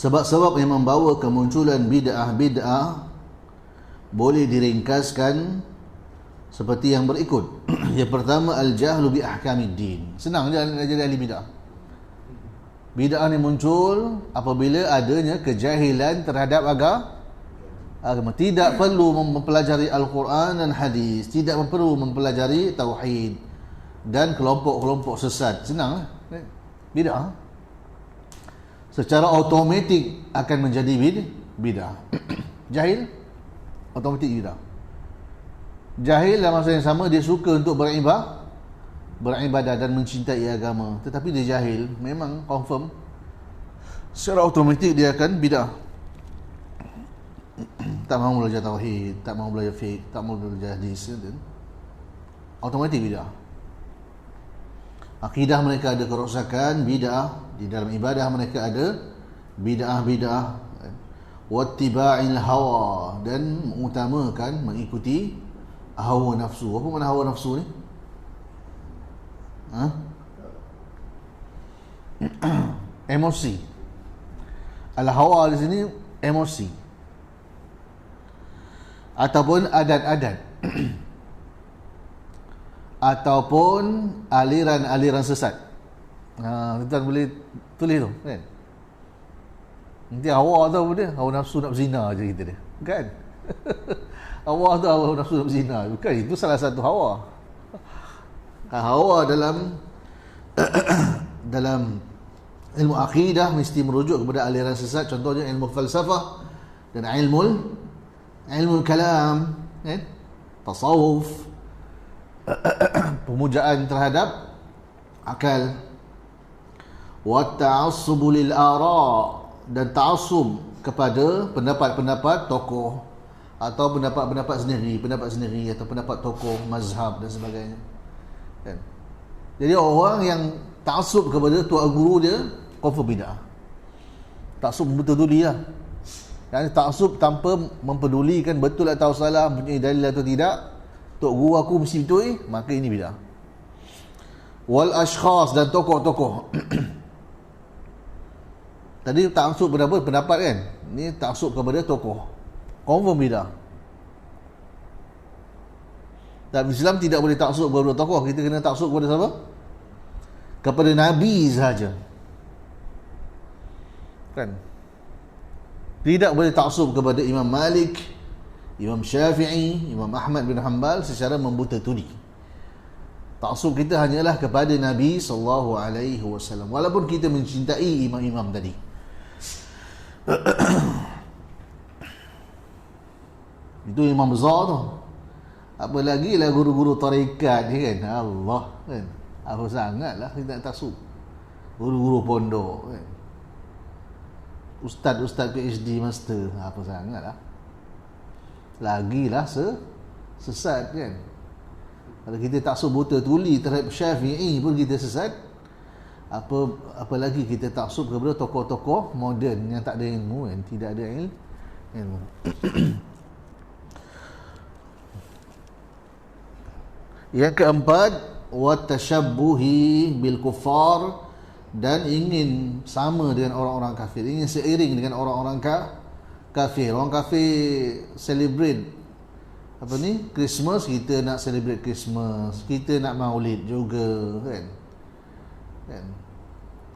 Sebab-sebab yang membawa kemunculan bid'ah-bid'ah boleh diringkaskan seperti yang berikut. Yang pertama, al-jahlu bi ahkamiddin. Senang je nak jadi ahli bid'ah. Bid'ah ni muncul apabila adanya kejahilan terhadap agama. Tidak perlu mempelajari Al-Quran dan hadis, tidak perlu mempelajari tauhid dan kelompok-kelompok sesat. Senang lah. Bid'ah secara automatik akan menjadi bid'ah. Jahil, automatik bid'ah. Jahil dalam masa yang sama dia suka untuk beribadah dan mencintai agama, tetapi dia jahil, memang confirm secara automatik dia akan bid'ah. Tak mahu belajar tauhid, tak mahu belajar fiqh, tak mahu belajar hadis, automatik bid'ah. Akidah mereka ada kerosakan, bid'ah. Di dalam ibadah mereka ada bid'ah. Wattiba'il hawa, dan mengutamakan, mengikuti hawa nafsu. Apa makna hawa nafsu ni? Emosi. Al-hawa di sini emosi ataupun adat-adat ataupun aliran-aliran sesat. Tuan boleh tulis tu kan. Nanti hawa tu apa dia? Hawa nafsu nak berzina je kita dia. Kan? Hawa tu hawa nafsu nak berzina. Bukan, itu salah satu hawa. Hawa dalam ilmu akidah mesti merujuk kepada aliran sesat. Contohnya ilmu falsafah dan ilmu kalam, kan? Tasawuf, pemujaan terhadap akal, wa ta'assubu lil ara, dan ta'assub kepada pendapat-pendapat tokoh atau pendapat sendiri atau pendapat tokoh mazhab dan sebagainya, kan? Jadi orang yang ta'assub kepada tuan guru dia confirm bid'ah. Ta'assub betul-betul lah. Yani ta'assub tanpa mempedulikan betul atau salah, mempunyai dalil atau tidak, tok guru aku mesti betul, maka ini bid'ah. Wal ashkhas, dan tokoh-tokoh. Tadi ta'assub kepada pendapat kan, ni ta'assub kepada tokoh, confirm bid'ah. Dalam Islam tidak boleh ta'assub kepada tokoh, kita kena ta'assub kepada siapa? Kepada Nabi sahaja, kan? Tidak boleh ta'assub kepada Imam Malik, Imam Syafi'i, Imam Ahmad bin Hanbal secara membuta tuli. Ta'assub kita hanyalah kepada Nabi SAW, walaupun kita mencintai imam-imam tadi. Itu imam besar tu. Apa lagi lah guru-guru tarekat ni kan. Allah, kan? Apa sangatlah kita nak ta'assub guru-guru pondok, kan? Ustaz-ustaz PhD master, apa sangatlah. Lagilah sesat, kan? Kalau kita ta'assub buta tuli terhadap Syafi'i pun kita sesat, apa lagi kita ta'assub kepada tokoh-tokoh moden yang tak ada ilmu, kan? Tidak ada ilmu. Yang keempat, wa tashabbuhi bil kuffar, dan ingin sama dengan orang-orang kafir, ingin seiring dengan orang-orang kafir. Orang kafir celebrate apa ni, Christmas, kita nak celebrate Christmas, kita nak maulid juga, kan?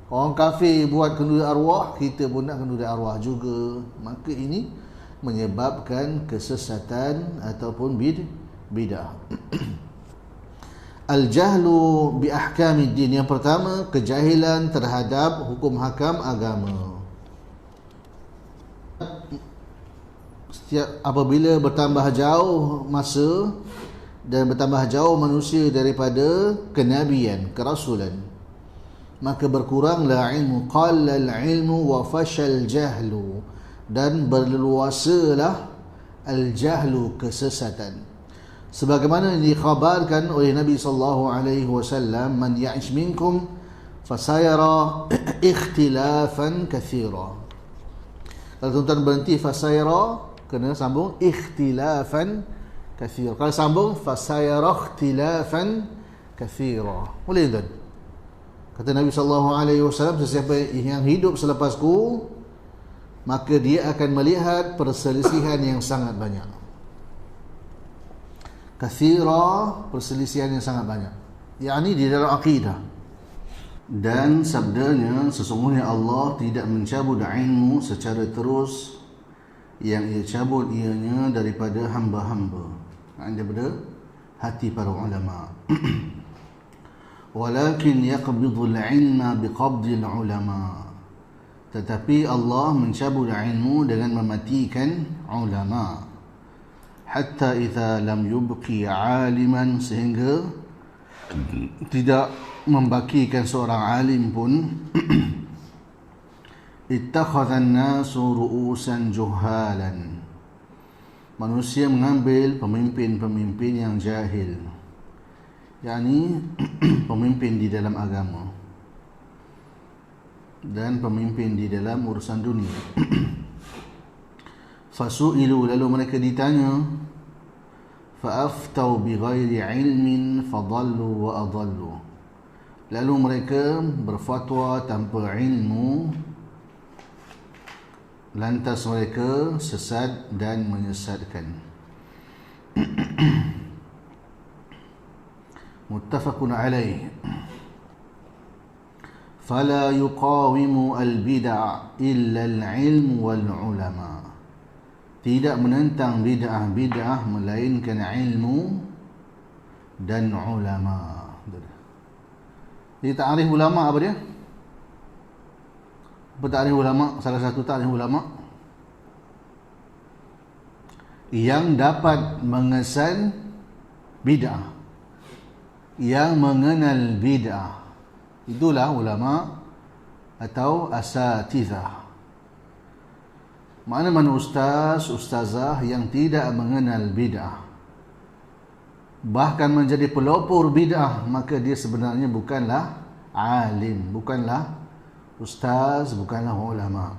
Orang kafir buat kenduri arwah, kita pun nak kenduri arwah juga. Maka ini menyebabkan kesesatan ataupun bid'ah. Al-jahlu bi ahkamiddin, yang pertama, kejahilan terhadap hukum hakam agama. Apabila bertambah jauh masa dan bertambah jauh manusia daripada kenabian, kerasulan, maka berkuranglah ilmu, qallal ilmu wa fashal jahlu, dan berleluasalah al-jahlu, kesesatan. Sebagaimana dikhabarkan oleh Nabi sallallahu alaihi wasallam, man ya'ish minkum fasayara ikhtilafan katsira. Kalau tuan-tuan berhenti fasayara, kena sambung ikhtilafan katsira. Kalau sambung fasayara ikhtilafan katsira, boleh tuan? Kata Nabi sallallahu alaihi wasallam, sesiapa yang hidup selepasku maka dia akan melihat perselisihan yang sangat banyak. Kathira, perselisihan yang sangat banyak, yakni di dalam akidah. Dan sabdanya, sesungguhnya Allah tidak mencabut ilmu secara terus, yang ia cabut ianya daripada hamba-hamba, daripada hati para ulama. Walakin yaqbidul ilma biqabdil ulama, tetapi Allah mencabut ilmu dengan mematikan ulama. Hatta idza lam yubqi aliman, sehingga tidak membakikan seorang alim pun. Ittakhadha an-nasu ru'usan juhalan, manusia mengambil pemimpin-pemimpin yang jahil, yakni pemimpin di dalam agama dan pemimpin di dalam urusan dunia. Fasu'ilu, lalu mereka ditanya, fa'aftau bighairi ilmin fadallu wa adallu, lalu mereka berfatwa tanpa ilmu, lantas mereka sesat dan menyesatkan. Muttafaqun alaih. Fala yuqawimu al-bid'a illa al-ilm wal ulama, tidak menentang bid'ah melainkan ilmu dan ulama. Jadi ta'rif ulama apa dia? Apa ta'rif ulama? Salah satu ta'rif ulama yang dapat mengesan bid'ah, yang mengenal bid'ah, itulah ulama atau asatizah. Mana-mana ustaz, ustazah yang tidak mengenal bid'ah, bahkan menjadi pelopor bid'ah, maka dia sebenarnya bukanlah alim, bukanlah ustaz, bukanlah ulama.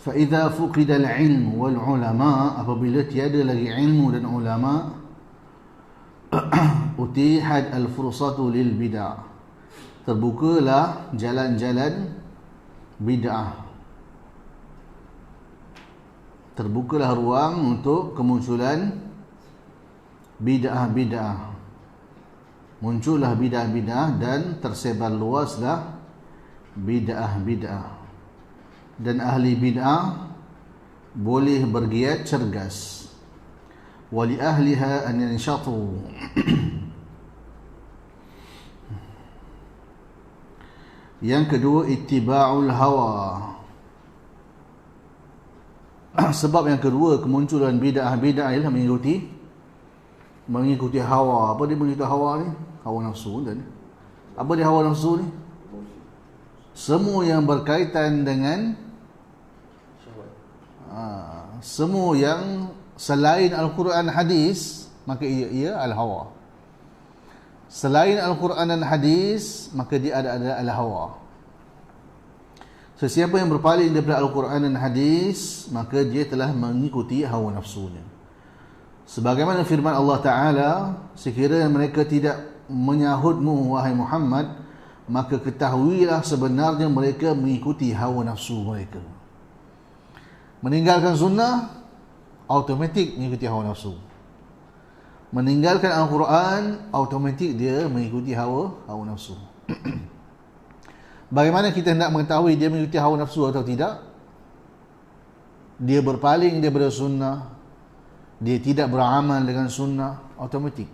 Fa idza fuqida al-ilm wal ulama, apabila tiada lagi ilmu dan ulama, utihat al-fursatu lil bid'ah, terbukalah jalan-jalan bid'ah, terbukalah ruang untuk kemunculan bid'ah-bid'ah, muncullah bid'ah-bid'ah dan tersebar luaslah bid'ah-bid'ah, dan ahli bid'ah boleh bergiat cergas. Wali ahliha an yanshatu, yang kedua ittiba'ul hawa. Sebab yang kedua kemunculan bid'ah-bid'ah ialah mengikuti hawa. Apa dia mengikuti hawa ni? Hawa nafsu dan apa dia hawa nafsu ni? Semua yang berkaitan dengan semua yang selain Al-Quran hadis, maka ia al-hawa. Selain Al-Quran dan hadis, maka dia ada al-hawa. Sesiapa yang berpaling daripada Al-Quran dan hadis, maka dia telah mengikuti hawa nafsunya. Sebagaimana firman Allah Ta'ala, sekiranya mereka tidak menyahutmu wahai Muhammad, maka ketahuilah sebenarnya mereka mengikuti hawa nafsu mereka. Meninggalkan sunnah, automatik mengikuti hawa nafsu. Meninggalkan Al-Quran, automatik dia mengikuti hawa nafsu. Bagaimana kita hendak mengetahui dia mengikuti hawa nafsu atau tidak? Dia berpaling daripada sunnah, dia tidak beramal dengan sunnah, automatik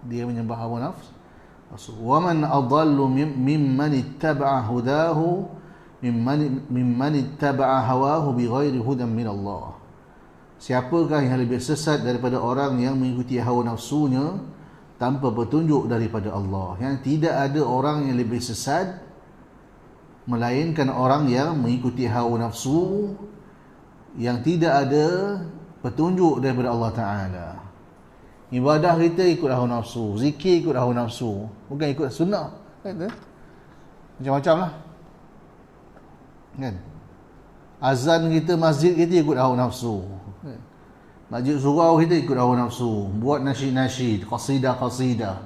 dia menyembah hawa nafsu. Wa man adallu mimman ittaba'a hudahu mimman ittaba'a hawahu bighairi hudan min Allah. Siapakah yang lebih sesat daripada orang yang mengikuti hawa nafsunya tanpa petunjuk daripada Allah? Yang tidak ada orang yang lebih sesat melainkan orang yang mengikuti hawa nafsu, yang tidak ada petunjuk daripada Allah Ta'ala. Ibadah kita ikut hawa nafsu, zikir ikut hawa nafsu, bukan ikut sunnah. Macam-macam lah kan? Azan kita, masjid kita ikut hawa nafsu, masjid surau kita ikut hawa nafsu, buat nasyid-nasyid, qasidah-qasidah,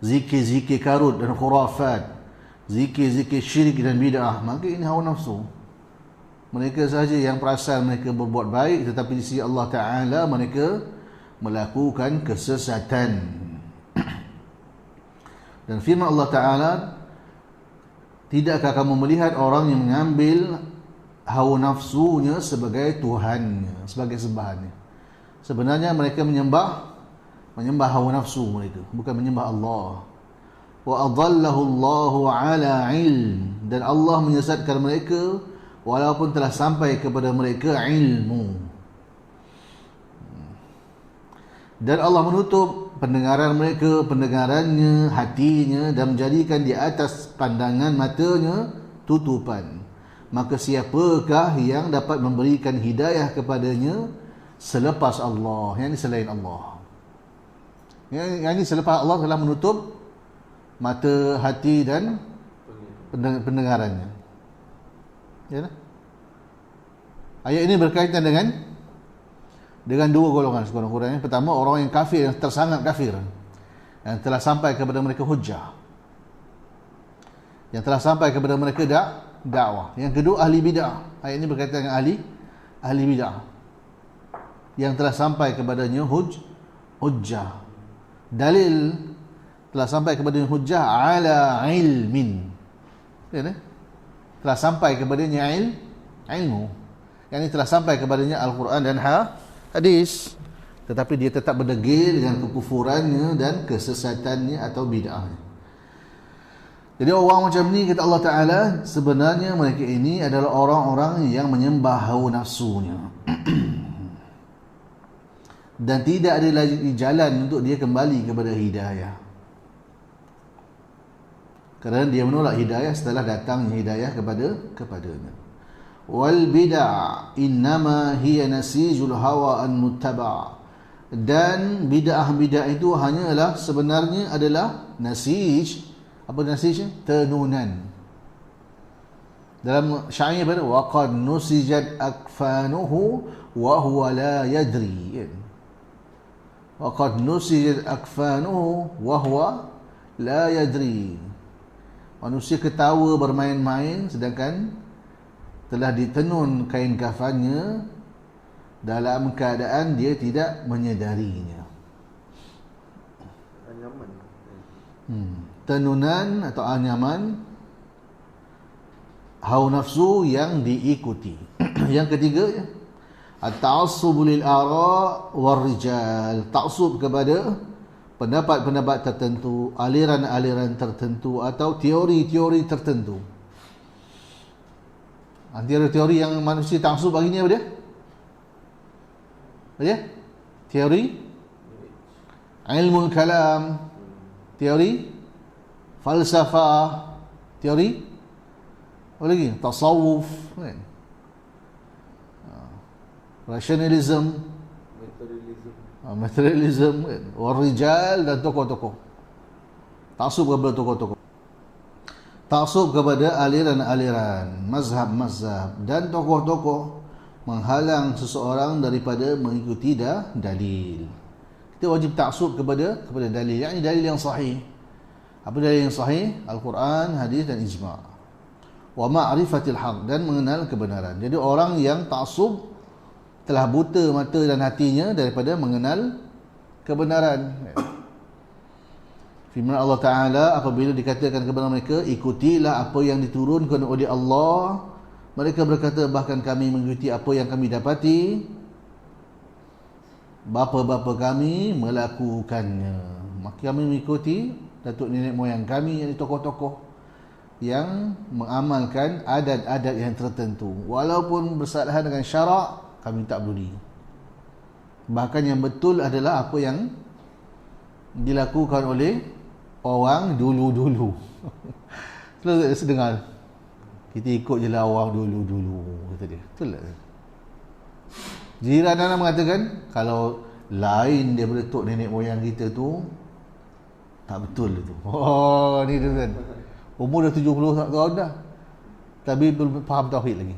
zikir-zikir karut dan khurafat, zikir-zikir syirik dan bid'ah, maka ini hawa nafsu. Mereka sahaja yang perasan mereka berbuat baik, tetapi di sisi Allah Ta'ala mereka melakukan kesesatan. Dan firman Allah Ta'ala, tidakkah kamu melihat orang yang mengambil hawa nafsunya sebagai Tuhannya, sebagai sembahannya? Sebenarnya mereka menyembah hawa nafsu mereka, bukan menyembah Allah. Wa adallahu Allahu ala ilm, dan Allah menyesatkan mereka walaupun telah sampai kepada mereka ilmu. Dan Allah menutup pendengaran mereka, pendengarannya, hatinya, dan menjadikan di atas pandangan matanya tutupan. Maka siapakah yang dapat memberikan hidayah kepadanya selepas Allah? Yang ini selain Allah. Yang ini selepas Allah telah menutup mata, hati dan pendengarannya. Ya, ayat ini berkaitan dengan dua golongan sekurang-kurangnya. Pertama, orang yang kafir, yang tersangat kafir, yang telah sampai kepada mereka hujjah, yang telah sampai kepada mereka dakwah. Yang kedua, ahli bid'ah. Ayat ini berkaitan dengan ahli bid'ah yang telah sampai kepadanya hujjah. Dalil telah sampai kepadanya hujjah ala ilmin. Ya, telah sampai kepadanya ilmu. Yang ini telah sampai kepadanya Al-Quran dan hadis, tetapi dia tetap berdegil dengan kekufurannya dan kesesatannya atau bid'ahnya. Jadi orang macam ni, kata Allah Ta'ala, sebenarnya mereka ini adalah orang-orang yang menyembah hawa nafsunya dan tidak ada lagi jalan untuk dia kembali kepada hidayah, kerana dia menolak hidayah setelah datangnya hidayah kepadanya. Wal bid'ah innama hiya nasijul hawa an muttaba', dan bid'ah itu hanyalah sebenarnya adalah nasij. Apa nasij? Tenunan. Dalam syair pada waqad nusijat akfanuhu wa huwa la yadri. Waqad nusijat akfanuhu wa huwa la yadri. Manusia ketawa bermain-main sedangkan telah ditenun kain kafannya dalam keadaan dia tidak menyedarinya. Anyaman. Tenunan atau anyaman hawa nafsu yang diikuti. Yang ketiga, at-ta'assub lil ara' war rijal, ta'assub kepada pendapat-pendapat tertentu, aliran-aliran tertentu atau teori-teori tertentu. Antara teori yang manusia ta'assub hari ni apa dia? Apa dia? Teori ilmu kalam, teori falsafah, teori apa lagi? Tasawuf, kan? Rationalism, materialism, kan? Warijal dan tokoh-tokoh. Ta'assub kepada tokoh-tokoh. Ta'assub kepada aliran-aliran, mazhab-mazhab dan tokoh-tokoh menghalang seseorang daripada mengikuti dalil. Kita wajib ta'assub kepada dalil, yakni dalil yang sahih. Apa dalil yang sahih? Al-Quran, hadis dan ijma'. Wa ma'rifatil haq, dan mengenal kebenaran. Jadi orang yang ta'assub telah buta mata dan hatinya daripada mengenal kebenaran. Firman Allah Ta'ala apabila dikatakan kepada mereka, ikutilah apa yang diturunkan oleh Allah, mereka berkata, bahkan kami mengikuti apa yang kami dapati bapa-bapa kami melakukannya. Maka kami mengikuti datuk nenek moyang kami, yang tokoh-tokoh yang mengamalkan adat-adat yang tertentu, walaupun bersalahan dengan syarak, kami tak peduli. Bahkan yang betul adalah apa yang dilakukan oleh orang dulu-dulu. Terus dengar, kita ikut je lah orang dulu-dulu, kata dia. Betul tak? Jiran anak mengatakan, kalau lain daripada tok nenek moyang kita tu, tak betul tu. Oh, ni tu kan. Umur dah 70 tahun dah, tapi belum faham tauhid lagi.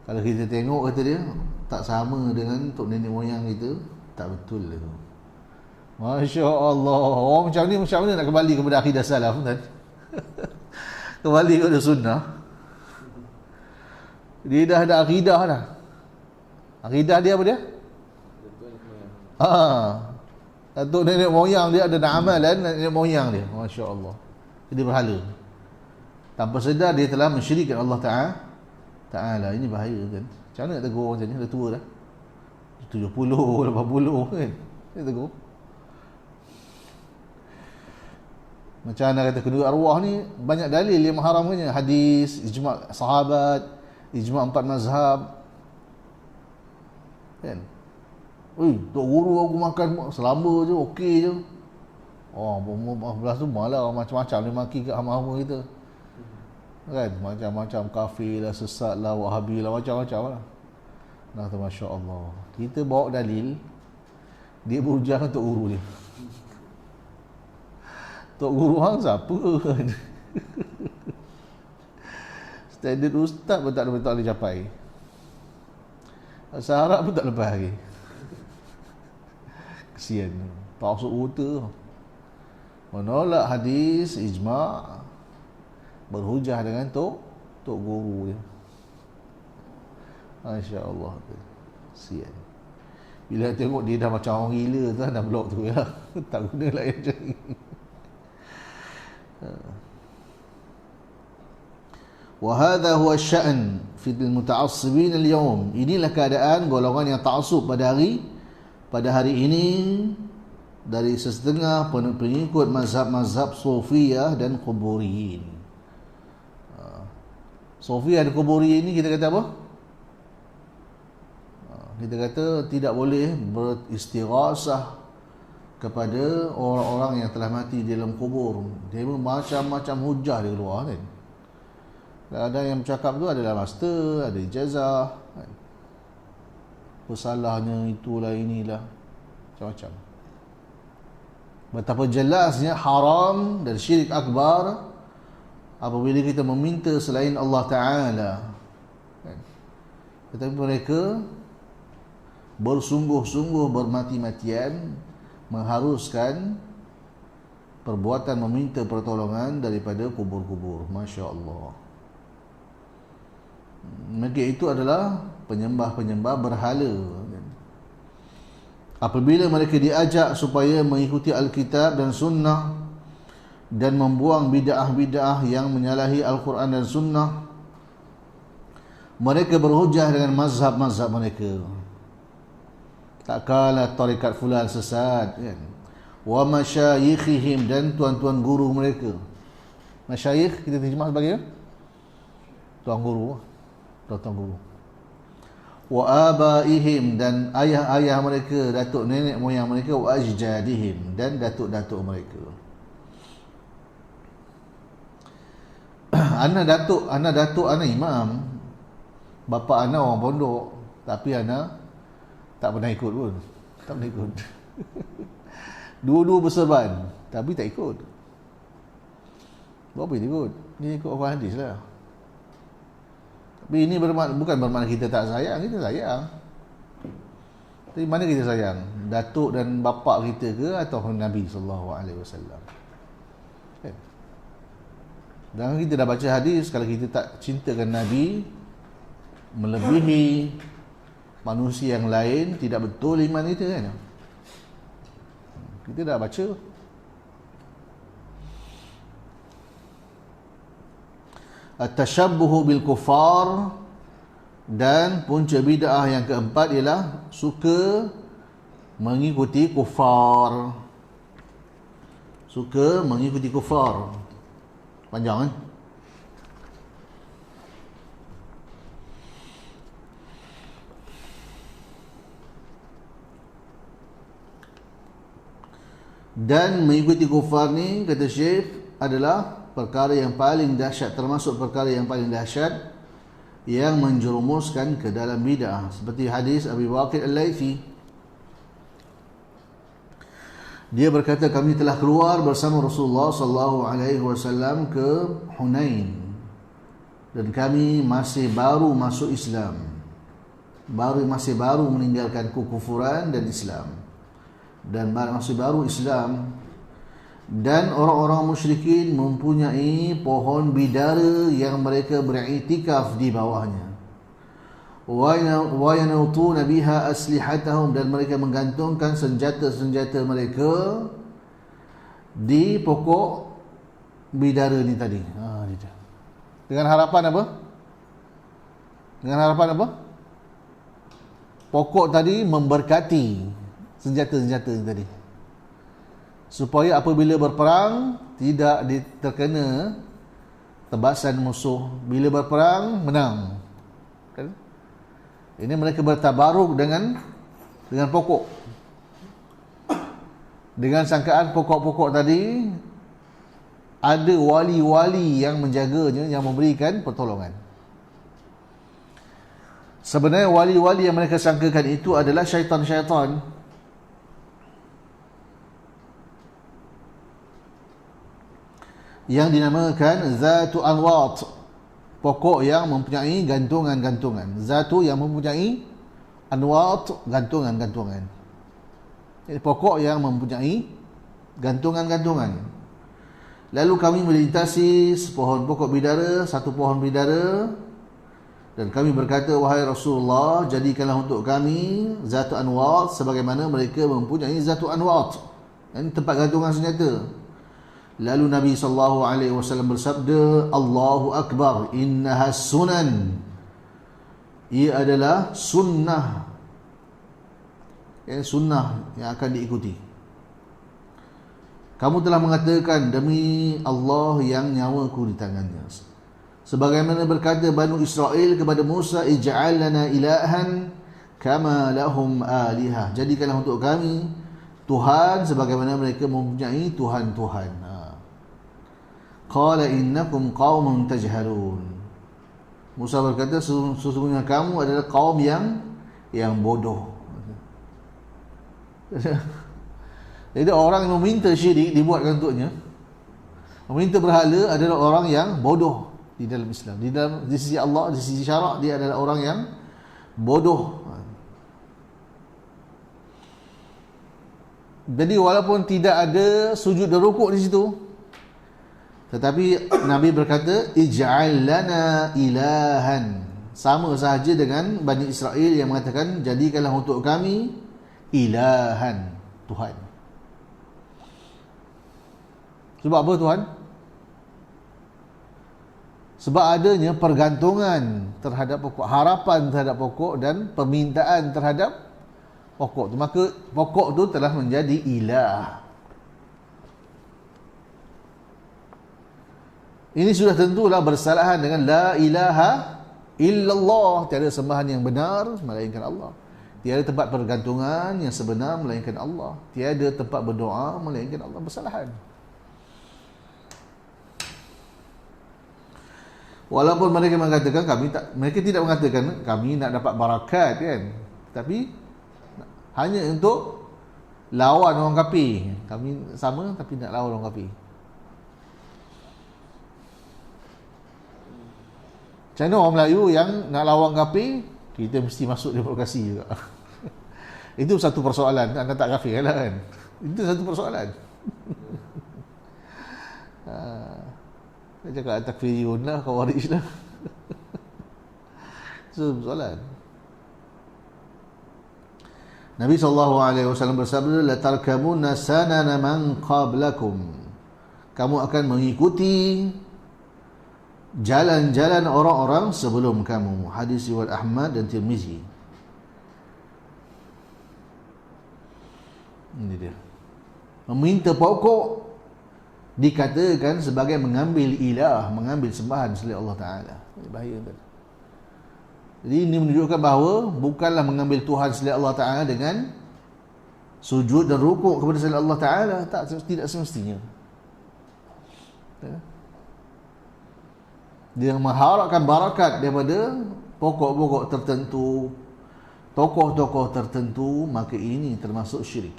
Kalau kita tengok, kata dia, tak sama dengan tok nenek moyang kita, tak betul lah tu. Masya Allah. Orang macam ni macam mana nak kembali kepada akidah salaf kan? Kembali kepada sunnah. Dia dah ada akidah dah. Akidah dia apa dia? Datuk nenek moyang dia ada amalan nenek moyang dia. Masya Allah. Jadi berhala. Tanpa sedar dia telah mensyirikkan Allah Ta'ala. Ini bahaya kan. Macam mana nak tegur orang macam ni? Dah tua dah. 70, 80 kan. Dia tegur. Macam mana kata kedua arwah ni, banyak dalil yang mengharamkannya. Hadis, ijma' sahabat, ijma' 4 mazhab. Kan? Tok guru aku makan selamba je, okey je. Umur 14 tu malah macam-macam dia maki kat hamba-hamba kita. Kan? Macam-macam kafir lah, sesat lah, wahabi lah, macam-macam lah. Nah, Masya Allah. Kita bawa dalil, dia berhujah dengan Tok Guru dia. Tok Guru hang siapa? Standard ustaz pun tak boleh capai. Bahasa Arab pun tak lepas lagi. Kesian. Taksub wuta. Menolak hadis, ijma', berhujah dengan Tok Guru dia. Masya Allah. Kesian. Bila tengok dia dah macam orang gila tu, dah blok tu ya. Tak guna lah yang macam ni. Wahada huwa sya'n fi al-muta'assibin al-yawm. Inilah keadaan golongan yang ta'assub pada hari ini dari sesetengah pengikut mazhab-mazhab Sufiyah dan Quburiyin. Sufiyah dan Quburiyin ini kita kata apa? Kita kata tidak boleh beristighasah kepada orang-orang yang telah mati di dalam kubur. Dia macam-macam hujah dia keluar kan. Ada yang bercakap tu adalah master, ada ijazah kan. Pesalahnya itulah inilah, macam-macam. Betapa jelasnya haram dan syirik akbar apabila kita meminta selain Allah Ta'ala kan. Tetapi mereka bersungguh-sungguh, bermati-matian mengharuskan perbuatan meminta pertolongan daripada kubur-kubur. Masya Allah. Mereka itu adalah penyembah-penyembah berhala. Apabila mereka diajak supaya mengikuti Alkitab dan Sunnah dan membuang bid'ah-bid'ah yang menyalahi Al-Quran dan Sunnah, mereka berhujah dengan mazhab-mazhab mereka. Tak kala tarikat fulan sesat kan. Wa masyayikhihim, dan tuan-tuan guru mereka. Masyayikh kita terjemah sebagai tuan guru, tuan guru. Wa abaihim, dan ayah-ayah mereka, datuk nenek moyang mereka. Wa ajdadihim, dan datuk-datuk mereka. Ana datuk, ana imam. Bapa ana orang pondok, tapi ana tak pernah ikut pun. Tak pernah ikut. Dua-dua berserban, tapi tak ikut. Buat apa dia ikut? Dia ikut orang hadis lah. Tapi ini bukan bermakna kita tak sayang, kita sayang. Tapi mana kita sayang? Datuk dan bapa kita ke atau Nabi SAW? Okay. Dan kita dah baca hadis, kalau kita tak cintakan Nabi melebihi manusia yang lain, tidak betul iman kita kan. Kita dah baca. At-tashabbuhu bil kufar, dan punca bid'ah yang keempat ialah suka mengikuti kufar. Suka mengikuti kufar. Panjang kan? Dan mengikuti kufar ni, kata Syekh, adalah perkara yang paling dahsyat, termasuk perkara yang paling dahsyat yang menjerumuskan ke dalam bid'ah. Seperti hadis Abi Waqid Al-Laythi, dia berkata, kami telah keluar bersama Rasulullah SAW ke Hunain, dan kami masih baru masuk Islam, masih baru meninggalkan kekufuran dan Islam, dan masih baru Islam. Dan orang-orang musyrikin mempunyai pohon bidara yang mereka beriktikaf di bawahnya. Wa yanutuna biha aslihatahum, dan mereka menggantungkan senjata-senjata mereka di pokok bidara ni tadi. Dengan harapan apa? Dengan harapan apa? Pokok tadi memberkati senjata-senjata ni tadi, supaya apabila berperang tidak terkena tebasan musuh. Bila berperang menang. Kan? Ini mereka bertabaruk dengan pokok, dengan sangkaan pokok-pokok tadi ada wali-wali yang menjaganya, yang memberikan pertolongan. Sebenarnya wali-wali yang mereka sangkakan itu adalah syaitan-syaitan yang dinamakan Zatu Anwat, pokok yang mempunyai gantungan-gantungan. Zatu yang mempunyai, Anwat gantungan-gantungan. Jadi pokok yang mempunyai gantungan-gantungan. Lalu kami melintasi sepohon pokok bidara, satu pohon bidara, dan kami berkata, wahai Rasulullah, jadikanlah untuk kami Zatu Anwat sebagaimana mereka mempunyai Zatu Anwat. Ini tempat gantungan senjata. Lalu Nabi SAW bersabda, Allahu Akbar, innaha sunan. Ia adalah sunnah. Sunnah yang akan diikuti. Kamu telah mengatakan, demi Allah yang nyawaku di tangannya, sebagaimana berkata Banu Israel kepada Musa, ij'al lana ilahan kama lahum alihah. Jadikanlah untuk kami Tuhan sebagaimana mereka mempunyai Tuhan-Tuhan. Qala innakum qaumun tajhalun. Musa berkata, sesungguhnya kamu adalah kaum yang bodoh. Jadi orang yang meminta syirik dibuatkan untuknya, meminta berhala adalah orang yang bodoh di dalam Islam. Di sisi Allah, di sisi syarak, dia adalah orang yang bodoh. Jadi walaupun tidak ada sujud dan rukuk di situ, tetapi Nabi berkata, ij'al lana ilahan. Sama sahaja dengan Bani Israel yang mengatakan, jadikanlah untuk kami ilahan, Tuhan. Sebab apa Tuhan? Sebab adanya pergantungan terhadap pokok, harapan terhadap pokok, dan permintaan terhadap pokok tu. Maka pokok tu telah menjadi ilah. Ini sudah tentulah bersalahan dengan la ilaha illallah. Tiada sembahan yang benar melainkan Allah. Tiada tempat pergantungan yang sebenar melainkan Allah. Tiada tempat berdoa melainkan Allah. Bersalahan. Walaupun mereka mengatakan mereka tidak mengatakan kami nak dapat barakat kan, tapi hanya untuk lawan orang kafir. Kami sama tapi nak lawan orang kafir. Macam mana orang Melayu yang nak lawan kafir, kita mesti masuk demokrasi juga. Itu satu persoalan. Anda tak kafir lah kan? Itu satu persoalan. Dia cakap takfiriyun lah, khawarij lah. Itu persoalan. Nabi SAW bersabda, la tarkamunna sanana man qablakum. Kamu akan mengikuti jalan-jalan orang-orang sebelum kamu. Hadis riwayat Ahmad dan Tirmizi. Ini dia. Meminta pokok dikatakan sebagai mengambil ilah, mengambil sembahan selain Allah Ta'ala. Bahaya kan? Jadi ini menunjukkan bahawa bukanlah mengambil Tuhan selain Allah Ta'ala dengan sujud dan rukuk kepada selain Allah Ta'ala. Tidak semestinya. Dia mengharapkan barakat daripada pokok-pokok tertentu, tokoh-tokoh tertentu, maka ini termasuk syirik.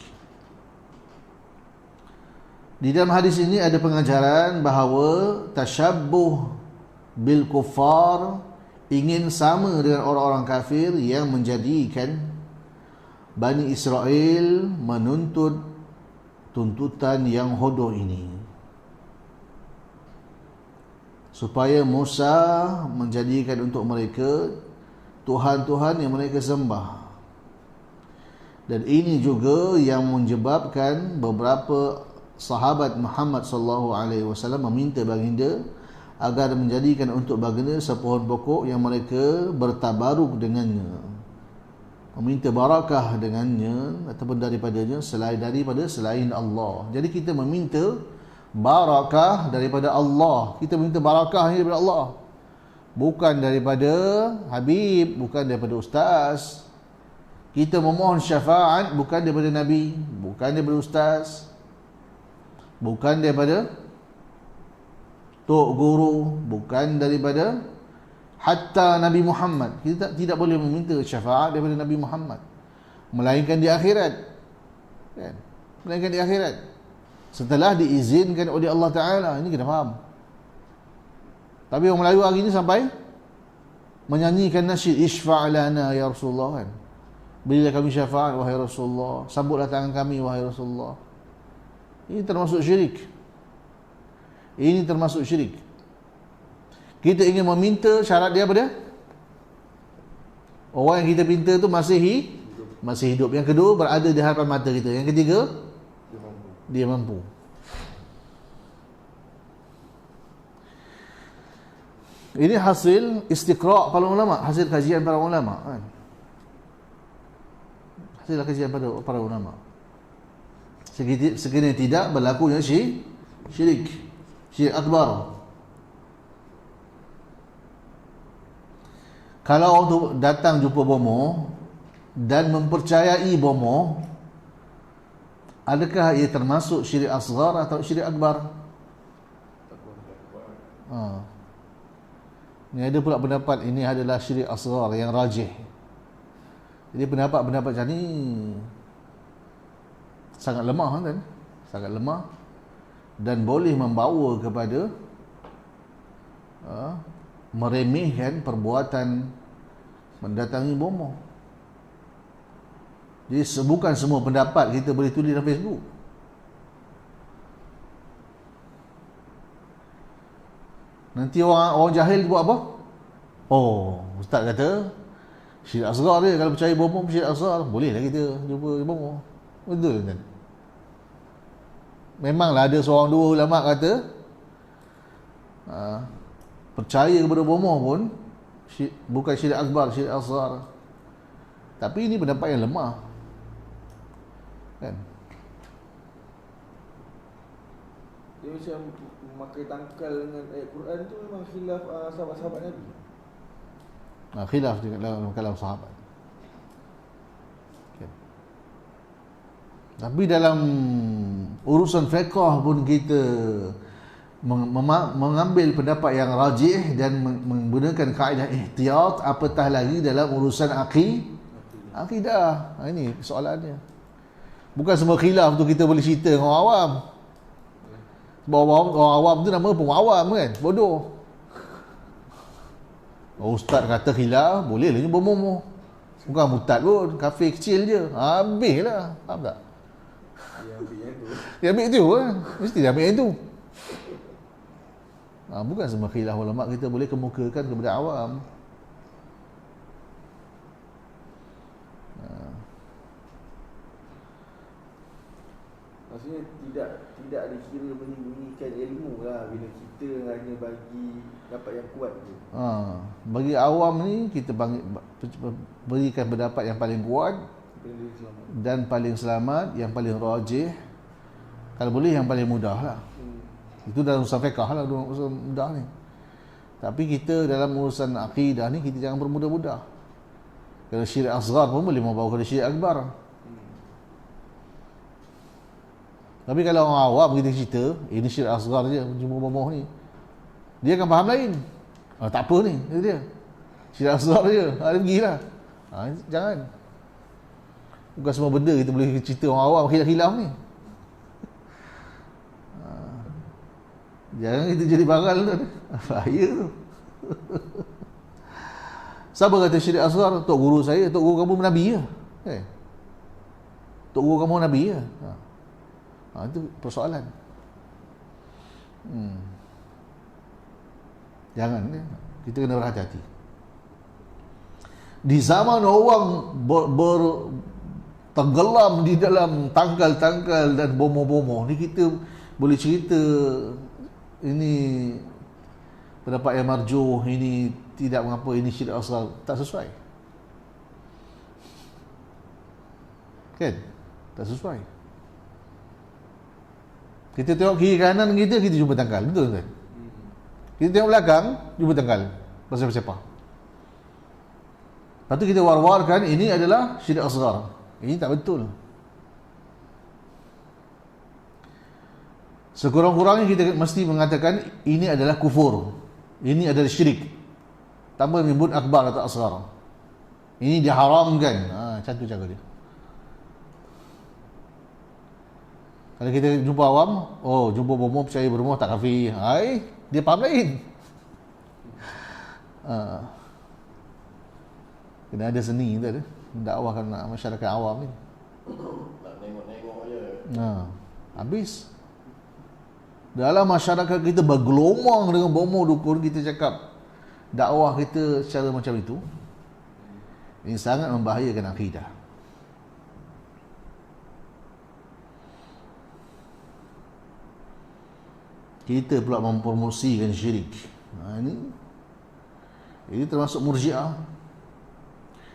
Di dalam hadis ini ada pengajaran bahawa tasyabbuh bil kuffar, ingin sama dengan orang-orang kafir yang menjadikan Bani Israel menuntut tuntutan yang hodoh ini, supaya Musa menjadikan untuk mereka Tuhan-Tuhan yang mereka sembah. Dan ini juga yang menyebabkan beberapa sahabat Muhammad sallallahu alaihi wasallam meminta baginda agar menjadikan untuk baginda sepohon pokok yang mereka bertabaruk dengannya, meminta barakah dengannya ataupun daripadanya daripada selain Allah. Jadi kita meminta barakah daripada Allah. Kita meminta barakah daripada Allah, bukan daripada Habib, bukan daripada ustaz. Kita memohon syafaat bukan daripada Nabi, bukan daripada ustaz, bukan daripada tok guru, bukan daripada hatta Nabi Muhammad. Kita tidak boleh meminta syafaat daripada Nabi Muhammad, melainkan di akhirat, kan? Melainkan di akhirat, setelah diizinkan oleh Allah Ta'ala. Ini kita faham. Tapi orang Melayu hari ini sampai menyanyikan nasyid, Ishfa'lana ya Rasulullah, kan? Berilah kami syafaat wahai Rasulullah, sambutlah tangan kami wahai Rasulullah. Ini termasuk syirik. Ini termasuk syirik. Kita ingin meminta, syarat dia apa dia? Orang yang kita minta tu masih hidup. Yang kedua, berada di hadapan mata kita. Yang ketiga, dia mampu. Ini hasil istiqra' para ulama, hasil kajian para ulama, kan? Hasil kajian para ulama. Sekiranya tidak berlakunya syirik akbar. Kalau orang tu datang jumpa bomoh dan mempercayai bomoh, adakah ia termasuk syirik asghar atau syirik akbar? Ini ada pula pendapat ini adalah syirik asghar yang rajih. Jadi pendapat macam ni sangat lemah, kan? Sangat lemah dan boleh membawa kepada meremehkan perbuatan mendatangi bomoh. Jadi bukan semua pendapat kita boleh tulis dalam Facebook. Nanti orang jahil buat apa? Oh, ustaz kata syirik asghar dia, kalau percaya bomoh syirik asghar, bolehlah kita jumpa bomoh. Betul kan? Memanglah ada seorang dua ulama kata percaya kepada bomoh pun bukan syirik akbar, syirik asghar. Tapi ini pendapat yang lemah, kan? Dia macam memakai tangkal dengan ayat Quran tu memang khilaf sahabat-sahabat Nabi. Khilaf di dalam kalam sahabat. Okay. Tapi dalam urusan fiqh pun kita mengambil pendapat yang rajih dan menggunakan kaedah ihtiyat, apatah lagi dalam urusan akidah. Ini soalannya. Bukan semua khilaf tu kita boleh cerita dengan orang awam. Sebab orang awam tu nama pun awam, kan? Bodoh. Ustaz kata khilaf, boleh lah jumpa bomoh. Bukan murtad pun, kafir kecil je. Habislah. Faham tak? Dia ambil tu kan? Mesti dia ambil yang tu. Bukan semua khilaf ulama kita boleh kemukakan kepada awam. Maksudnya tidak dikira menyembunyikan ilmu lah bila kita hanya bagi dapat yang kuat je. Bagi awam ni kita berikan pendapat yang paling kuat dan paling selamat, yang paling rajih. Kalau boleh yang paling mudah lah. Itu dalam urusan fiqh lah, urusan mudah ni. Tapi kita dalam urusan akidah ni kita jangan bermudah-mudah. Kalau syirik asghar pun boleh membawa kepada syirik akbar. Tapi kalau orang awam kita cerita, ini syirik asghar je, jumpa bomoh ni, dia akan faham lain. Tak apa ni, kata dia. Syirik asghar je, ada pergilah. Jangan. Bukan semua benda kita boleh cerita orang awam khilaf-khilaf ni. Jangan kita jadi baral tu. Bahaya tu. Siapa kata syirik asghar? Tok guru saya, tok guru kamu Nabi je. Tok guru kamu Nabi je. Itu persoalan. Jangan, kita kena berhati-hati. Di zaman orang tenggelam di dalam tangkal-tangkal dan bomoh-bomoh ni, kita boleh cerita ini pendapat yang marjuh, ini tidak mengapa, ini syirik asghar, tak sesuai. Kan? Tak sesuai. Kita tengok kiri kanan kita jumpa tangkal, betul kan? Kita tengok belakang, jumpa tangkal bersepah-sepah. Lepas tu kita war-warkan ini adalah syirik asghar. Ini tak betul. Sekurang-kurangnya kita mesti mengatakan ini adalah kufur, ini adalah syirik, tanpa menyebut akbar atau asghar. Ini diharamkan. Macam tu cara dia. Kalau kita jumpa awam, jumpa bomoh, percaya berbomoh, tak kafir. Dia faham lain. Kena ada seni tu ada. Dakwahkan masyarakat awam ni. Nak tengok-tengok je. Habis. Dalam masyarakat kita bergelomang dengan bomoh dukun, kita cakap dakwah kita secara macam itu. Ini sangat membahayakan akidah. Kita pula mempromosikan syirik. Ini termasuk murji'ah.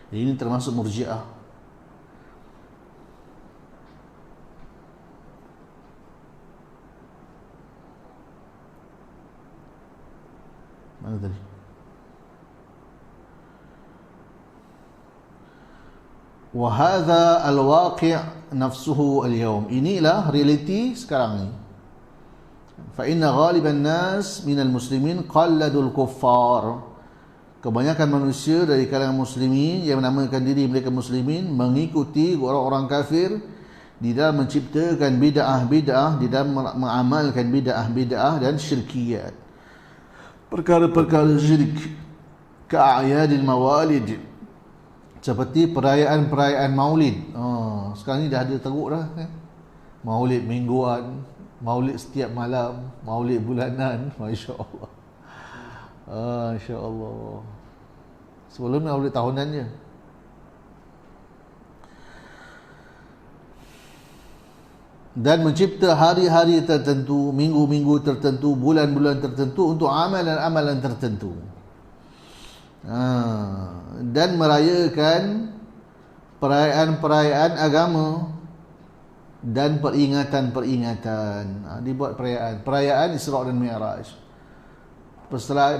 Ini termasuk murji'ah. Mana tadi? Wa hadha al-waqi' nafsuhu al-yawm. Inilah realiti sekarang ni. Fa inna ghaliban nas minal muslimin qalladul kuffar. Kebanyakan manusia dari kalangan muslimin yang menamakan diri mereka muslimin mengikuti orang-orang kafir di dalam menciptakan bid'ah-bid'ah, di dalam mengamalkan bid'ah-bid'ah dan syirkiyat. Perkara-perkara syirik, ka'ayadil mawalid, seperti perayaan-perayaan maulid. Sekarang ni dah ada teruk dah kan? Maulid mingguan, maulid setiap malam, maulid bulanan. Masya Allah. Masya Allah. Sebelum ni maulid tahunan je. Dan mencipta hari-hari tertentu, minggu-minggu tertentu, bulan-bulan tertentu untuk amalan-amalan tertentu. Dan merayakan perayaan-perayaan agama dan peringatan-peringatan. Dibuat perayaan Isra' dan Mi'raj,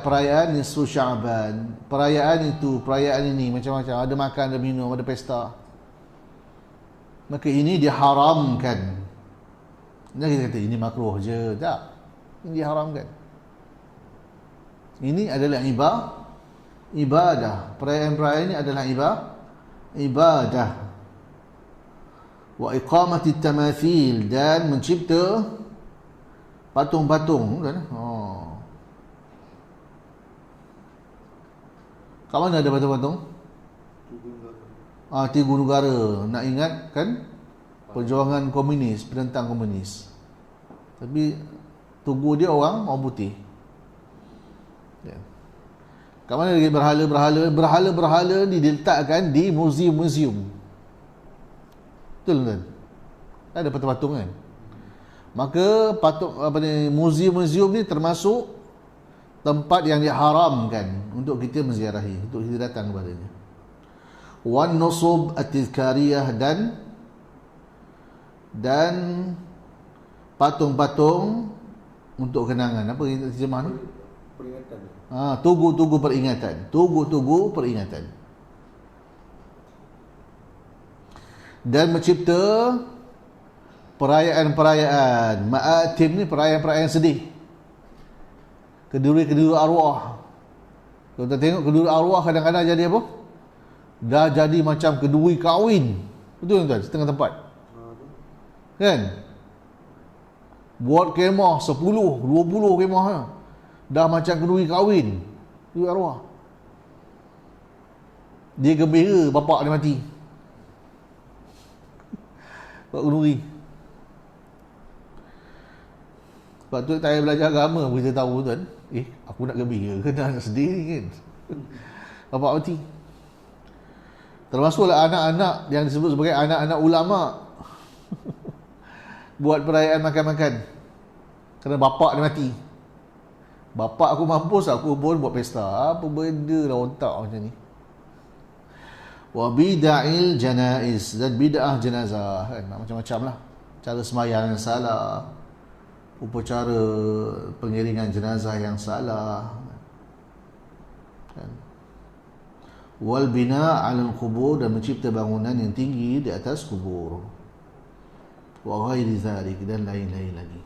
perayaan Nisfu Sya'ban, perayaan itu, perayaan ini, macam-macam, ada makan, ada minum, ada pesta. Maka ini diharamkan. Dan kita kata ini makruh je. Tak, ini diharamkan. Ini adalah ibadah. Perayaan-perayaan ini adalah ibadah. Wa iqamati tamathil, dan mencipta patung-patung kan? Kat mana ada patung-patung? Tiga negara. Nak ingat kan perjuangan komunis, penentang komunis. Tapi tugu dia orang putih. Ya. Kat mana lagi berhala-berhala? Berhala-berhala ni diletakkan di muzium-muzium. Betul kan? Ada patung-patung kan? Maka muzium-muzium ni termasuk tempat yang diharamkan untuk kita menziarahi, untuk kita datang kepadanya. Wan nusub at-tizkariyah, dan patung-patung untuk kenangan. Apa terjemah ni? Peringatan. Tugu-tugu peringatan. Tugu-tugu peringatan. Dan mencipta perayaan-perayaan. Ma'atim ni perayaan-perayaan sedih. Keduri-keduri arwah. Kalau kita tengok keduri arwah kadang-kadang jadi apa? Dah jadi macam keduri kahwin. Betul tuan? Setengah tempat. Kan? Buat kemah 10, 20 kemah. Dah macam keduri kahwin. Keduri arwah. Dia gembira bapak dia mati. Buat keduri. Sebab tu tak payah belajar agama pun kita tahu kan. Aku nak gembira ke nak sedih ni kan. Bapak mati. Termasuklah anak-anak yang disebut sebagai anak-anak ulama. Buat perayaan makan-makan. Kerana bapak dia mati. Bapak aku mampus, aku pun buat pesta. Apa benda lah otak macam ni. Wa bida'il janaiz, dan bid'ah jenazah kan, macam-macam lah. Cara sembahyang yang salah, upacara pengiringan jenazah yang salah kan. Wal bina' 'alal qubur, dan mencipta bangunan yang tinggi di atas kubur. Wa ghairi dzalik, dan lain-lain lagi.